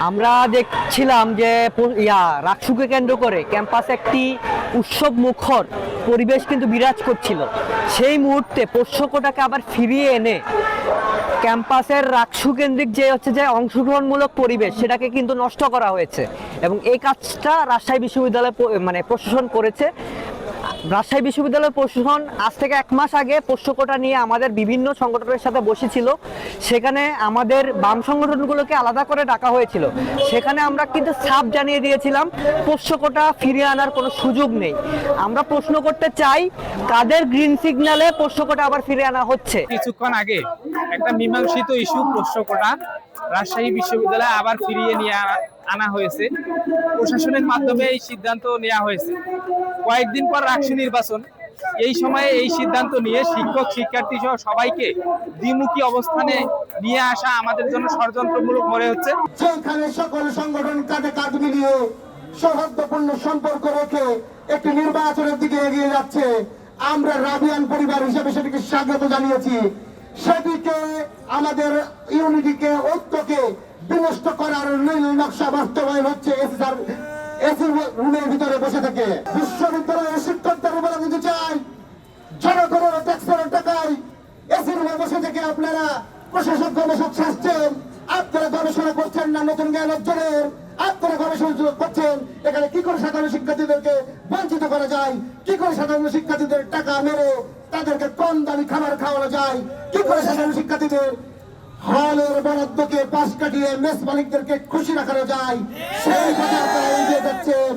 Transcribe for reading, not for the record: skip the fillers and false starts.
আমরা দেখছিলাম যে রাকসুকে কেন্দ্র করে ক্যাম্পাসে একটি উৎসব মুখর পরিবেশ কিন্তু বিরাজ করছিল। সেই মুহূর্তে পোষ্যকটাকে আবার ফিরিয়ে এনে ক্যাম্পাসের রাকসু কেন্দ্রিক যে অংশগ্রহণমূলক পরিবেশ সেটাকে কিন্তু নষ্ট করা হয়েছে এবং এই কাজটা রাজশাহী বিশ্ববিদ্যালয় প্রশাসন করেছে। রাজশাহী বিশ্ববিদ্যালয় প্রশাসন আজ থেকে 1 মাস আগে পোষ্যকোটা নিয়ে আমাদের বিভিন্ন সংগঠনের সাথে বসেছিল। সেখানে আমাদের বাম সংগঠনগুলোকে আলাদা করে ডাকা হয়েছিল। সেখানে আমরা কিন্তু সাফ জানিয়ে দিয়েছিলাম পোষ্যকোটা ফিরিয়ে আনার কোনো সুযোগ নেই। আমরা প্রশ্ন করতে চাই, কাদের গ্রিন সিগন্যালে পোষ্যকোটা আবার ফিরে আনা হচ্ছে? কিছুক্ষণ আগে একটা মীমাংসিত ইস্যু পোষ্যকোটা রাজশাহী বিশ্ববিদ্যালয়ে আবার ফিরিয়ে নিয়ে আনা হয়েছে। প্রশাসনের মাধ্যমে এই সিদ্ধান্ত নেওয়া হয়েছে। কয়েকদিন পর রাকসু নির্বাচন, এই সময়ে এই সিদ্ধান্ত নিয়ে শিক্ষক শিক্ষার্থী সহ সবাইকে দ্বিমুখী অবস্থানে নিয়ে আসা আমাদের জন্য ষড়যন্ত্রমূলক মনে হচ্ছে। সেখানে সকল সংগঠন কাঁধে কাঁধ মিলিয়ে সৌহার্দ্যপূর্ণ সম্পর্ক রেখে একটি নির্বাচনের দিকে এগিয়ে যাচ্ছে। আমরা রাবিয়ান পরিবার হিসেবে সেটিকে স্বাগত জানিয়েছি। সেটিকে আমাদের ইউনিটিকে, ঐক্যকে বিনষ্ট করার নীল নকশা বাস্তবায়ন হচ্ছে এসি রুমের ভিতরে বসে থেকে। বিশ্ববিদ্যালয়ের শিক্ষকদের বলে দিতে চাই, জনগণের ট্যাক্সের টাকায় এসি রুমে বসে থেকে আপনারা প্রশাসক গবেষক সাজছেন, আপনারা গবেষণা করছেন না নতুন জ্ঞান অর্জনের। আপনারা গবেষণা করছেন এখানে কি করে সাধারণ শিক্ষার্থীদেরকে বঞ্চিত করা যায়, কি করে সাধারণ শিক্ষার্থীদের টাকা মেরে তাদেরকে কম দামি খাবার খাওয়ানো যায়, কি করে সাধারণ শিক্ষার্থীদের হলের বরাদ্দকে পাশ কাটিয়ে মেস মালিকদেরকে খুশি রাখানো যায়, সেই কথা আপনারা এগিয়ে যাচ্ছেন।